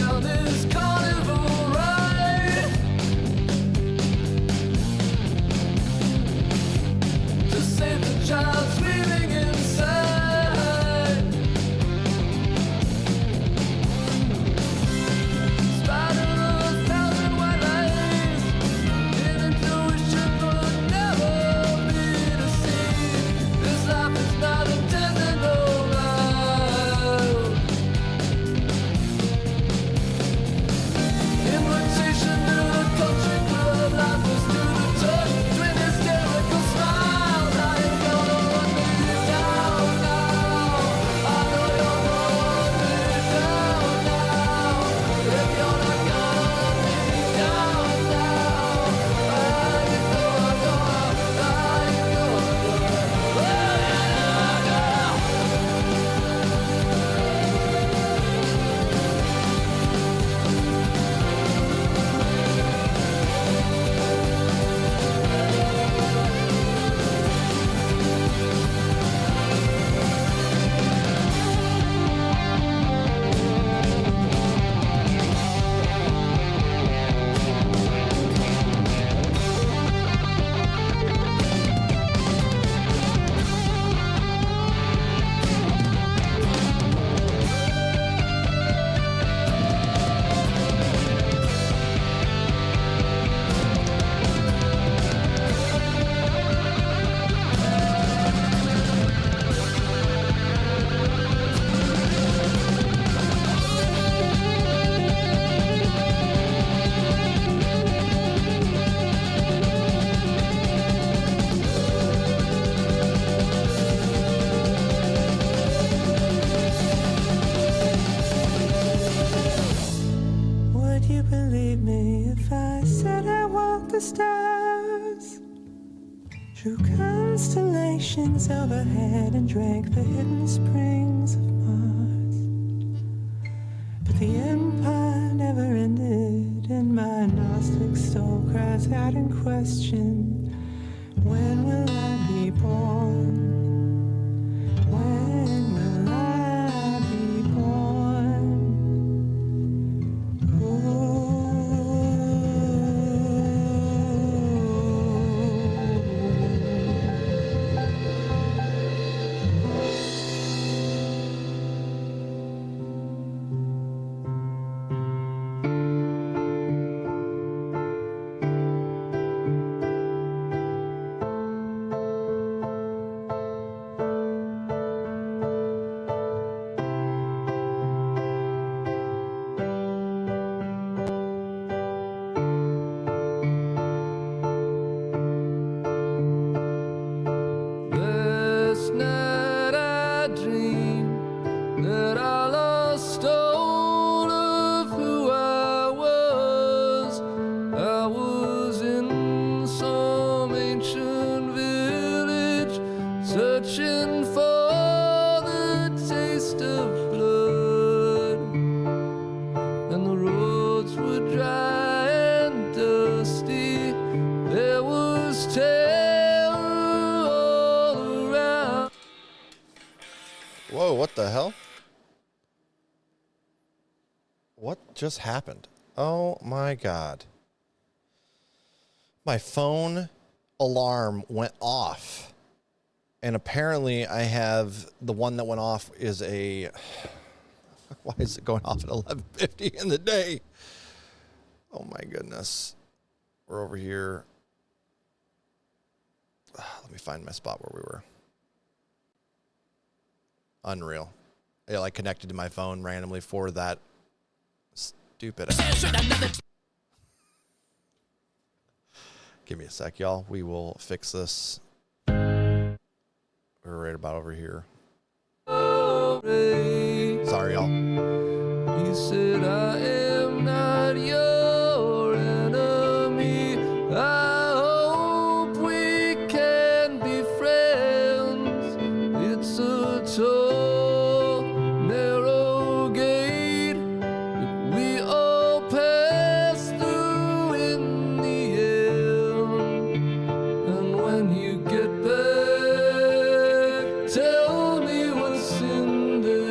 down this carnival ride to save the child screaming inside. Spider of 1,000 white lies in intuition would never be deceived. This life is not intended, no lie. Invitation to the country club, life is to the touch, twin hysterical smiles. I ain't gonna run me down now. I know you're gonna run me down now. If you're not gonna run me down now, I ain't gonna. Would you believe me if I said I walked the stars? Drew constellations overhead and drank the hidden springs of Mars. But the empire never ended, and my Gnostic soul cries out in question: when will I be born? When will I be born? Last night I dreamed that I lost all of who I was. I was in some ancient village, searching for the taste of blood, and the roads were dry and dusty. There was terror all around. Whoa, what the hell? What just happened? Oh my God. My phone alarm went off. And apparently I have the one that went off is a... Why is it going off at 11:50 in the day? Oh my goodness. We're over here. Let me find my spot where we were. Unreal. It like connected to my phone randomly for that stupid. Give me a sec, y'all. We will fix this. We're right about over here. Sorry, y'all. He said, I am not your enemy. I hope we can be friends. It's a tall, narrow gate that we all pass through in the end. And when you get back, tell me what's in there.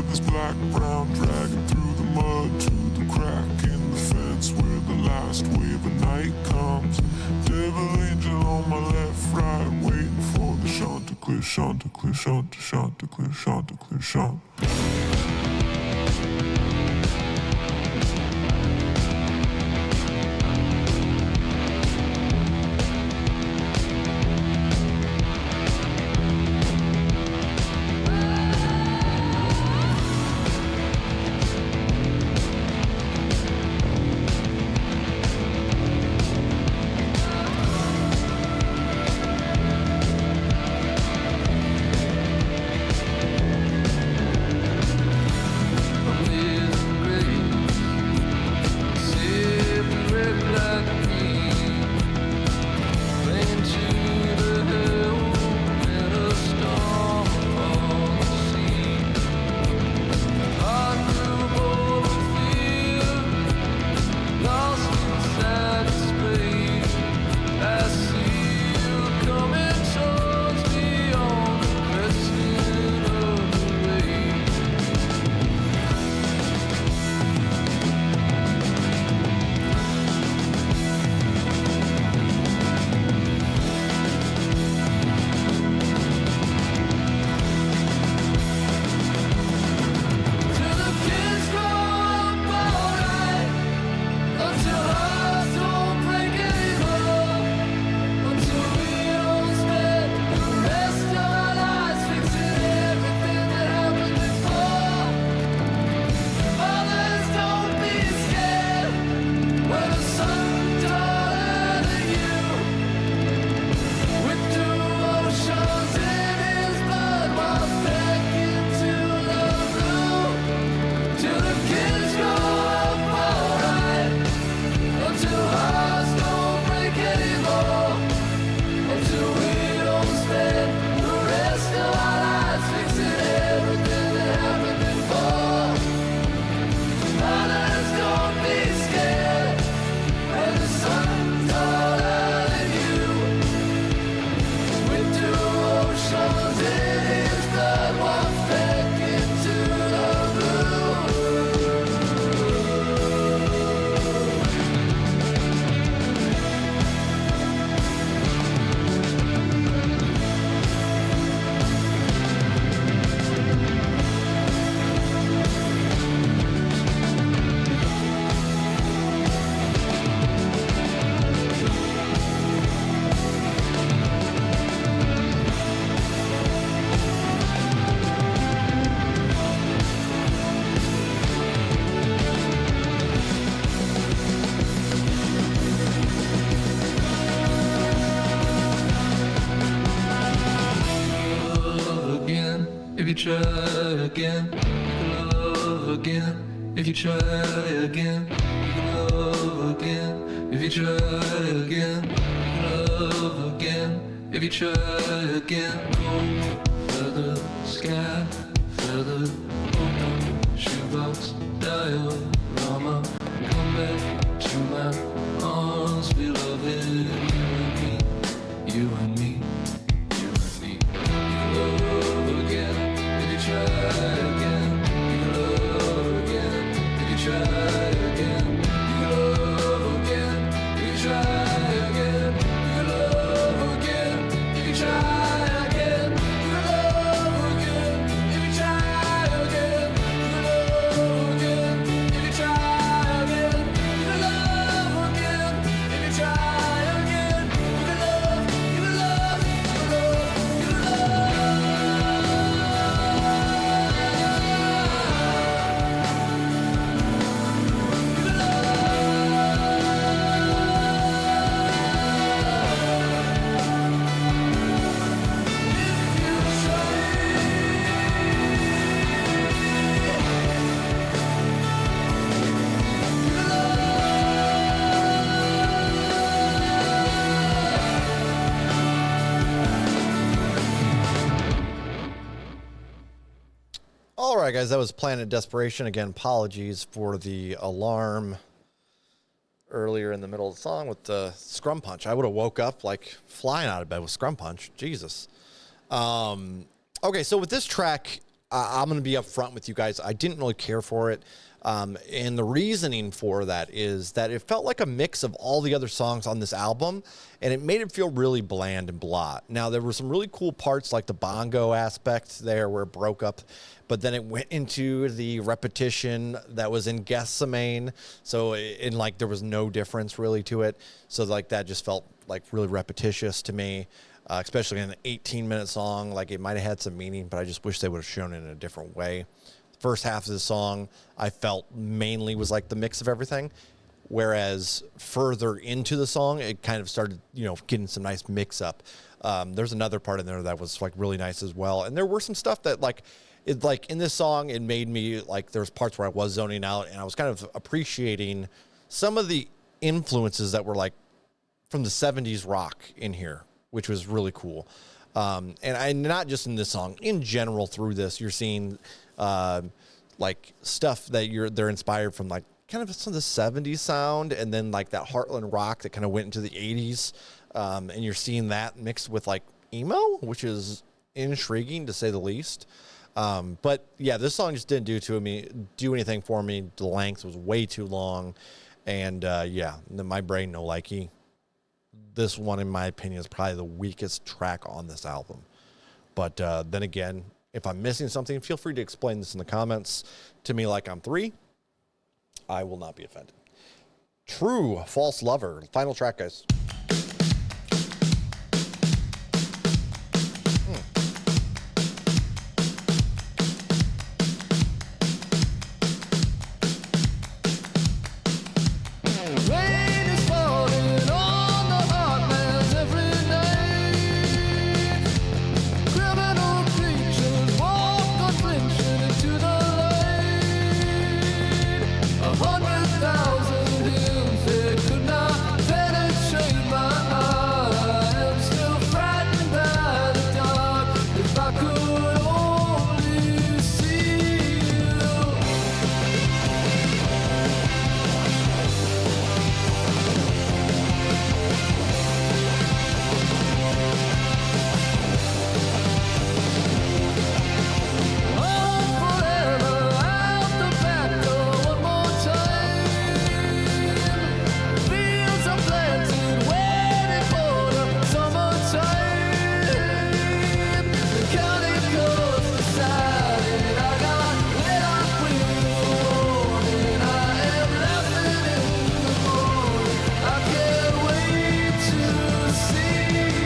this black brown dragging through the mud to the crack in the fence where the last wave of night comes. Devil angel on my left, right, waiting for the Chanticleer, Chanticleer, Chanticleer, Chanticleer, Chanticleer. try again, you can love again. If you try again, you can love again. If you try again, you can love again. If you try again, gold, feather, sky, feather, open, shoebox, diorama. Come back to my arms, beloved. You and me, you and me. You can love again. If you try again, you can love again. If you try again, you can love again. If you try again, you can love again. If you try again, you can love again. If you try again, you can love again. If you try again, you can love again. If you try again, you can love, you can love, you can love, you can love. All right, guys, that was Planet Desperation. Again, apologies for the alarm earlier in the middle of the song with the scrum punch. I would have woke up like flying out of bed with scrum punch. Jesus. Okay, so with this track, I'm going to be upfront with you guys. I didn't really care for it. And the reasoning for that is that it felt like a mix of all the other songs on this album, and it made it feel really bland and blah. Now, there were some really cool parts like the bongo aspect there where it broke up, but then it went into the repetition that was in Gethsemane. So there was no difference really to it. So like that just felt like really repetitious to me. Especially in an 18-minute song, like it might have had some meaning, but I just wish they would have shown it in a different way. The first half of the song, I felt mainly was like the mix of everything, whereas further into the song, it kind of started, getting some nice mix up. There's another part in there that was like really nice as well, and there were some stuff that in this song, it made me like there's parts where I was zoning out, and I was kind of appreciating some of the influences that were like from the 70s rock in here, which was really cool. And not just in this song, in general through this, you're seeing like stuff that they're inspired from, like kind of some of the 70s sound, and then like that Heartland rock that kind of went into the 80s. And you're seeing that mixed with like emo, which is intriguing to say the least. But yeah, this song just didn't do anything for me. The length was way too long. And my brain no likey. This one, in my opinion, is probably the weakest track on this album. But then again, if I'm missing something, feel free to explain this in the comments to me like I'm 3. I will not be offended. True False Lover. Final track, guys. Rain is falling on the heartlands every night. Criminal creatures walk unflinching into the light. 100,000 hymns they could not penetrate my heart. I am still frightened by the dark. If I could only see you. Forever out the back door one more time. Fields are planted, waiting for the summertime. The county coast decided I got let off with a warning. I am laughing in the morning. I can't wait to see you.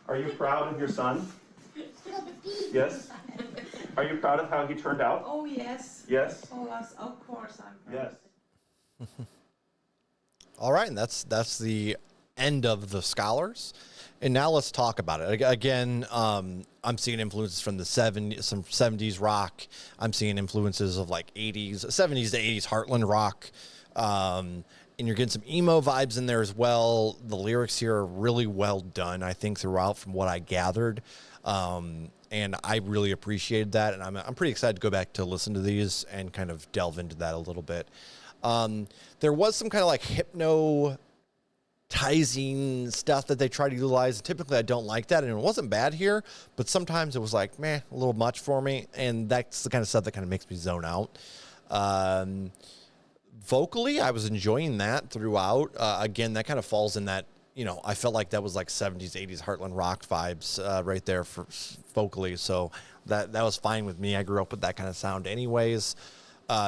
Are you proud of your son? Yes? Are you proud of how he turned out? Oh, yes. Yes? Oh, yes, of course I'm proud. Yes. All right, and that's the end of the Scholars. And now let's talk about it. Again, I'm seeing influences from the 70s, some 70s rock. I'm seeing influences of like 80s, 70s to 80s Heartland rock. And you're getting some emo vibes in there as well. The lyrics here are really well done, I think, throughout from what I gathered. And I really appreciated that. And I'm pretty excited to go back to listen to these and kind of delve into that a little bit. There was some kind of like hypnotizing stuff that they try to utilize. Typically, I don't like that, and it wasn't bad here, but sometimes it was like, meh, a little much for me, and that's the kind of stuff that kind of makes me zone out. Vocally, I was enjoying that throughout. Again, that kind of falls in that, you know, I felt like that was like 70s, 80s Heartland rock vibes right there for vocally, so that was fine with me. I grew up with that kind of sound anyways.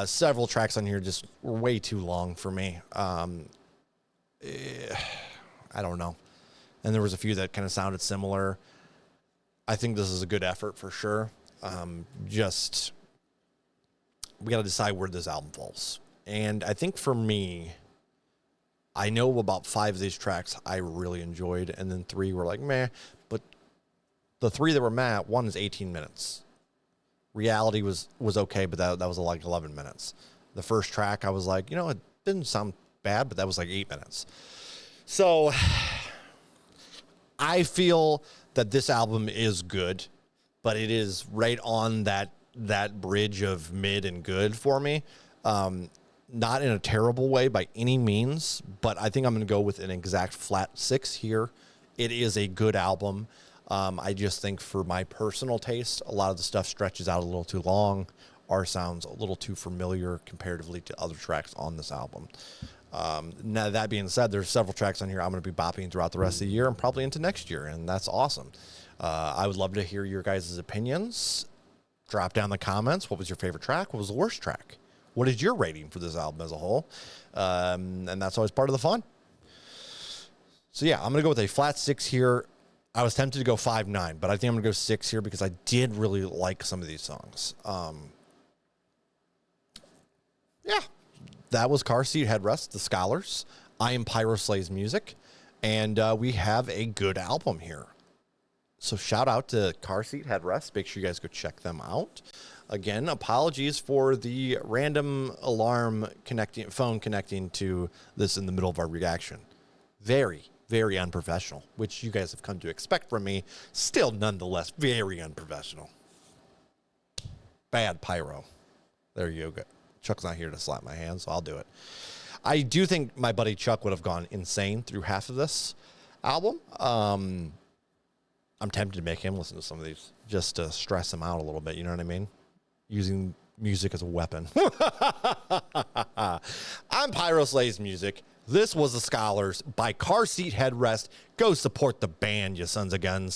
Several tracks on here just were way too long for me. I don't know. And there was a few that kind of sounded similar. I think this is a good effort for sure. Just, we got to decide where this album falls. And I think for me, I know about 5 of these tracks I really enjoyed, and then 3 were like, meh. But the 3 that were meh, 1 is 18 minutes. Reality was okay, but that was like 11 minutes. The first track, I was like, you know, it didn't sound bad, but that was like 8 minutes. So I feel that this album is good, but it is right on that bridge of mid and good for me. Not in a terrible way by any means, but I think I'm going to go with an exact flat 6 here. It is a good album. I just think for my personal taste, a lot of the stuff stretches out a little too long or sounds a little too familiar comparatively to other tracks on this album. Now, that being said, there's several tracks on here I'm going to be bopping throughout the rest of the year and probably into next year, and that's awesome. I would love to hear your guys' opinions. Drop down in the comments. What was your favorite track? What was the worst track? What is your rating for this album as a whole? And that's always part of the fun. So, yeah, I'm going to go with a flat 6 here. I was tempted to go 5.9, but I think I'm going to go 6 here because I did really like some of these songs. Yeah, that was Car Seat Headrest, The Scholars. I am Pyro Slays Music, and we have a good album here. So shout out to Car Seat Headrest. Make sure you guys go check them out. Again, apologies for the random alarm phone connecting to this in the middle of our reaction. Very, very unprofessional, which you guys have come to expect from me. Still, nonetheless, very unprofessional. Bad pyro. There you go. Chuck's not here to slap my hand, so I'll do it. I do think my buddy Chuck would have gone insane through half of this album. I'm tempted to make him listen to some of these just to stress him out a little bit. You know what I mean? Using music as a weapon. I'm Pyro Slays Music. This was The Scholars by Car Seat Headrest. Go support the band, you sons of guns.